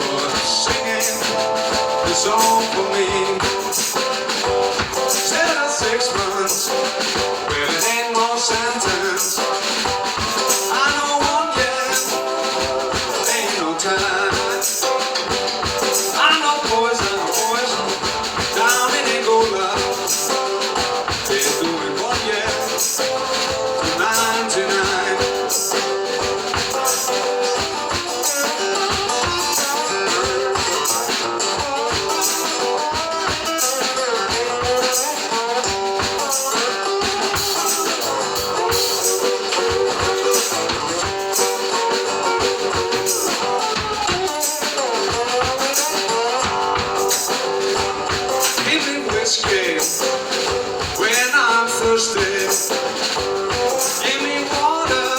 for singing this song for me. Said 6 months, well it ain't no sentence. I know 1 year, ain't no time. I know poison, down in Angola. They're doing 1 year to 99. When I'm thirsty, give me water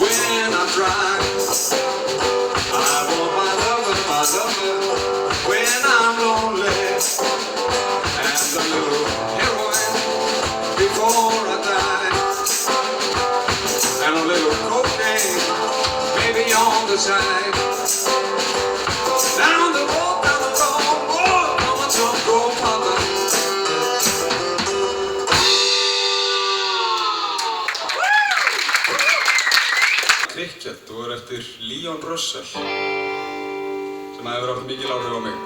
when I'm dry. I want my lover, when I'm lonely, and a little heroin before I die, and a little cocaine maybe on the side. Down the road, oh, mama, don't go, mother. Cricket og er eftir Leon Russell sem hefur haft mikil áhrif á mig.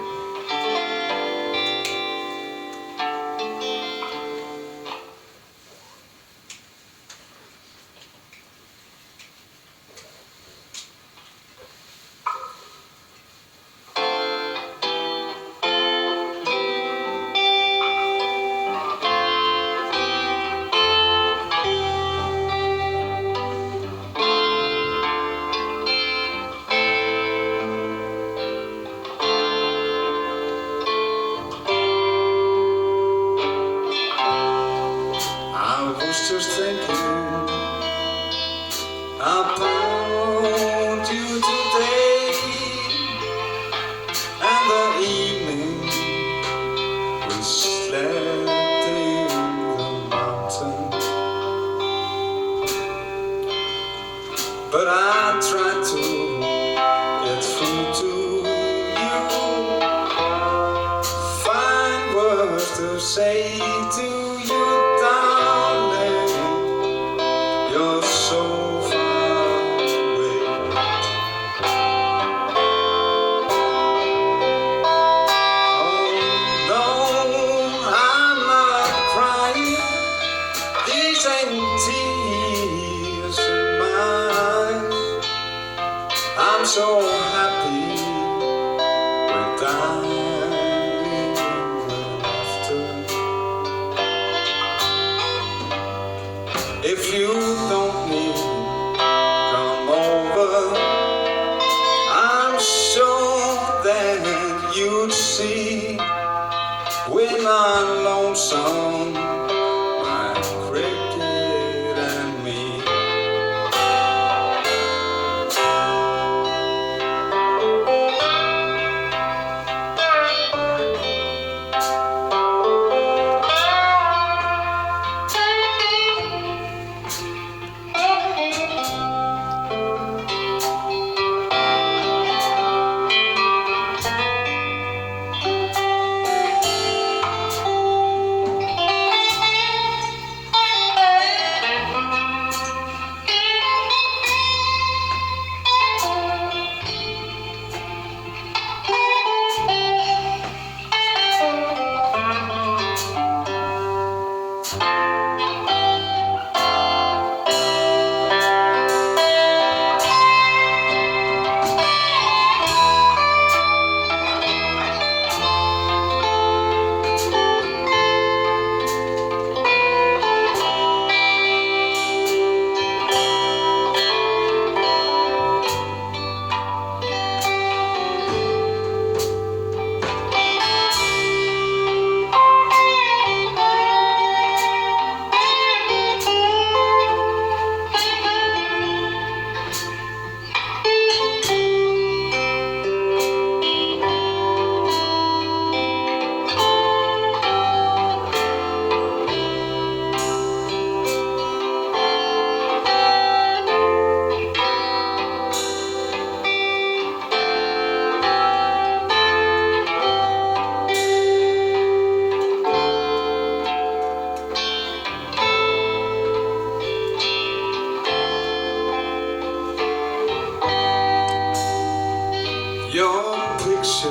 Your picture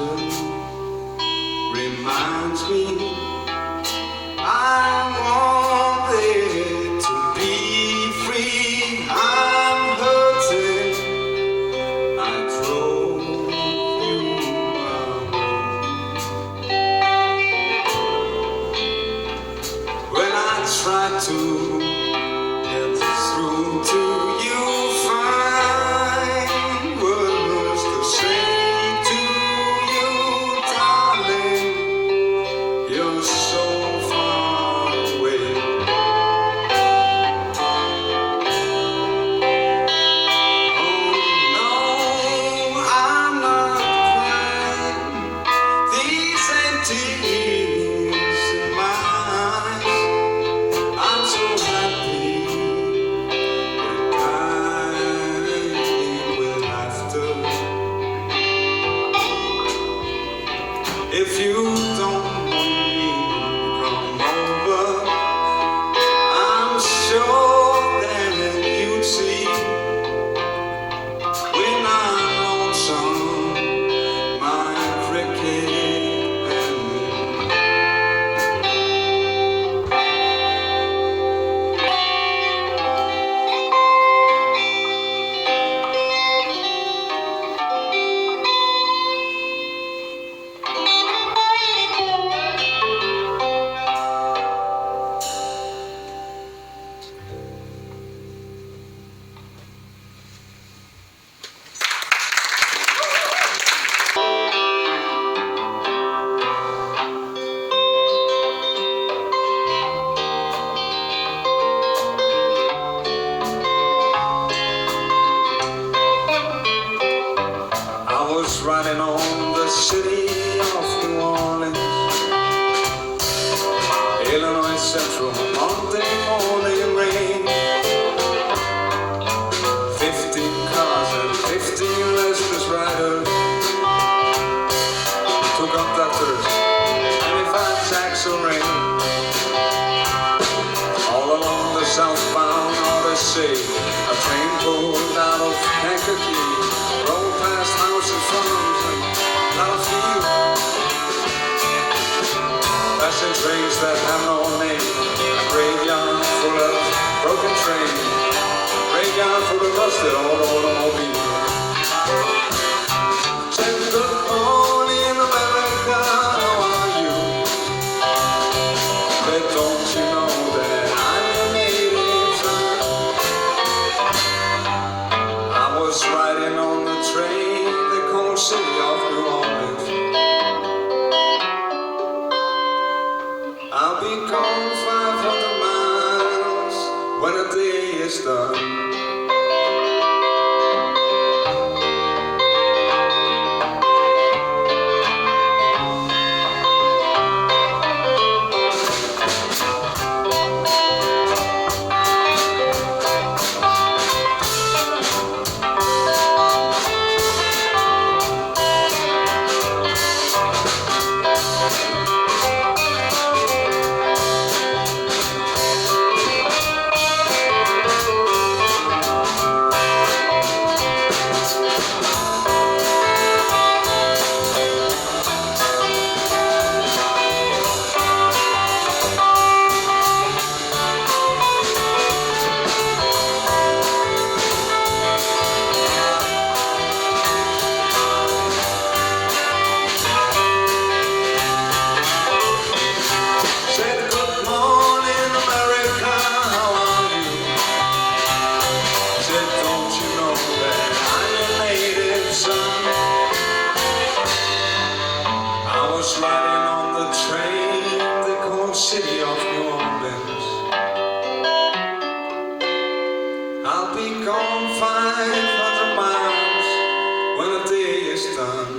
reminds me I wanted to be free. I'm hurting. I drove you away. When I tried to get through to you, find words to say to you, darling. You're so far away. Oh no, I'm not crying. These empty years in my eyes. I'm so happy we're dying with laughter. If you don't want me to come over, I'm sure that you'd see when I'm lonesome, my cricket and me. I was riding on the city of New Orleans, Illinois Central, Monday morning rain. 15 cars and 15 restless riders, 2 conductors, 25 taxi-ring. All along the southbound Odyssey, a train pulled out of Kankakee, rolled past houses, farms, and not a few. Passing trains that have no name, a graveyard full of broken trains, a graveyard full of rusted old automobiles. Said good morning America, how are you? Said don't you know that I'm your native son? I was riding on the train they call City of New Orleans. I'll be gone 500 miles when the day is done. Riding on the train they call City of New Orleans. I'll be gone 500 miles when the day is done.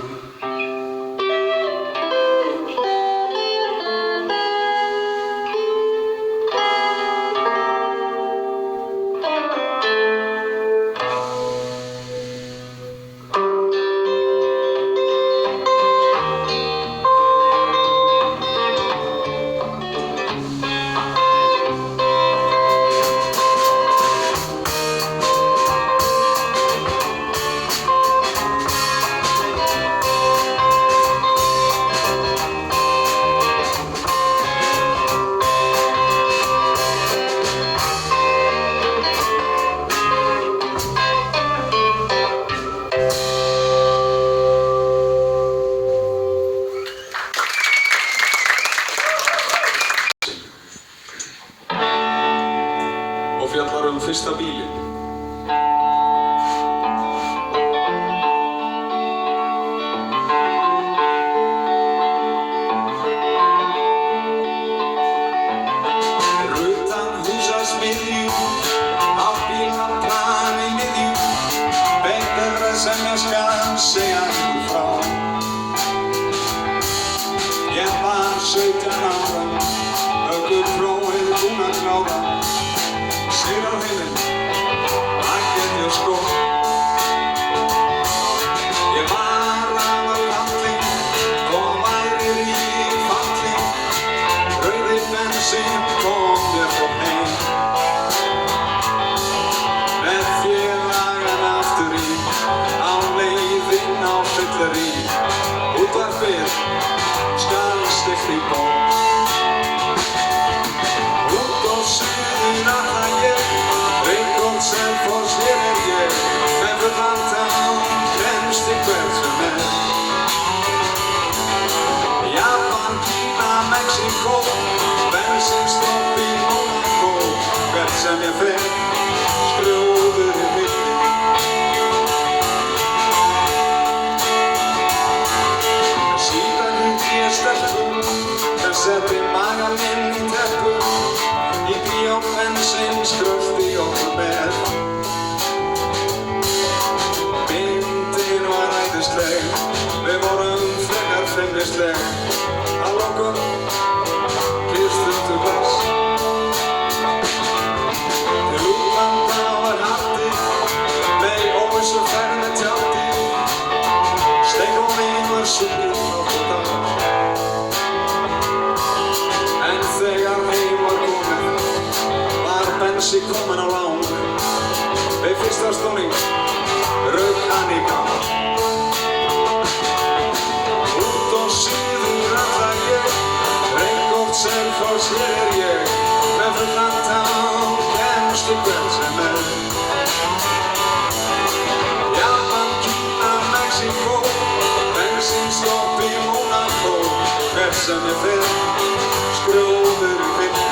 í útvarpið skal stillt í bók. Út á suður ætla ég, Reykholt, Selfoss, hér ég, með fullan tán kemst ég hvert sem Japan, Kína, Mexíkó, bensinstopp í Mónakó, hvert sem ég fer, skrjóður í villi. Síðan hitti ég stelpu, sem setti magann minn í teppu, í bíó bensín skrölti okkur með. Myndin var æðisleg, við vorum frekar feimnisleg, að lokum kysstumst best. Til útlanda var haldið, með í óvissu ferð með tjaldi, Steingólfur var sungið nokkur dag. En þegar heim var komið, var bensi komin á lán, við fyrsta stóning rauk hann í gang. Út á suður ætla ég, Reykholt, Selfoss, hér ég, með fullan tán kemst ég hvert sem Japan, Kína, Mexíkó, bensinstopp í Mónakó, hvert sem ég fer, skrjóður í villi.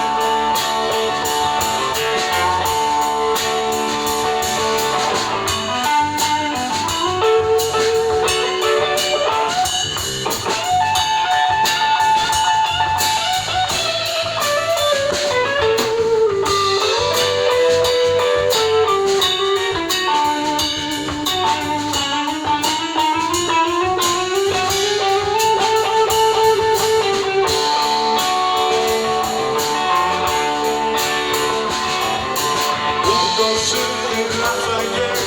Suður ætla ég,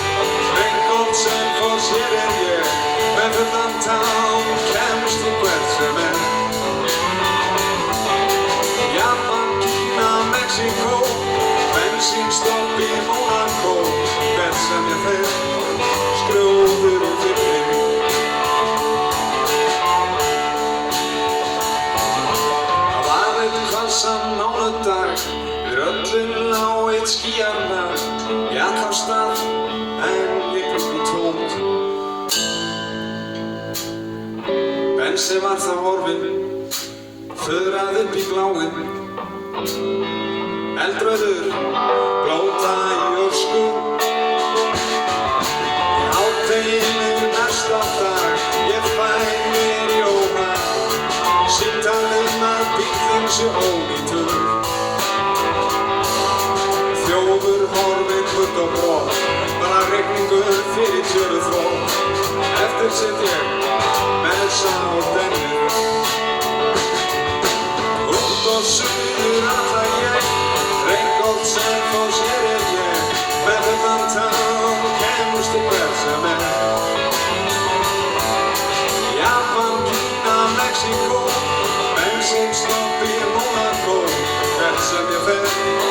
Reykholt, Selfoss, hér ég, með fullan tán kemst ég hvert sem Japan, Kína, Mexíkó, bensinstopp í Mónakó, hvert sem ég fer, skrjóður í villi. Það var einn hvassan mánudag, við röllum á eitt skýjarna, í allar stað, en líka tómt. Bensi var það horfinn, fuðrað upp í bláinn, eldrauður, blóta í ösku. Í hádeginu næsta dag, ég fæ mér í óhag, símtalið að bíllinn sé ónýtur. Þjófur horfinn gutt og brott, bara rigningur fyrir tjöruþrótt. Eftir sitt ég með sárt ennið. Út á suður ætla ég, Reykholt, Selfoss, hér ég, með fullan tán kemst ég hvert sem Japan, Kína, Mexíkó, bensinstopp í Mónakó, hvert sem ég fer.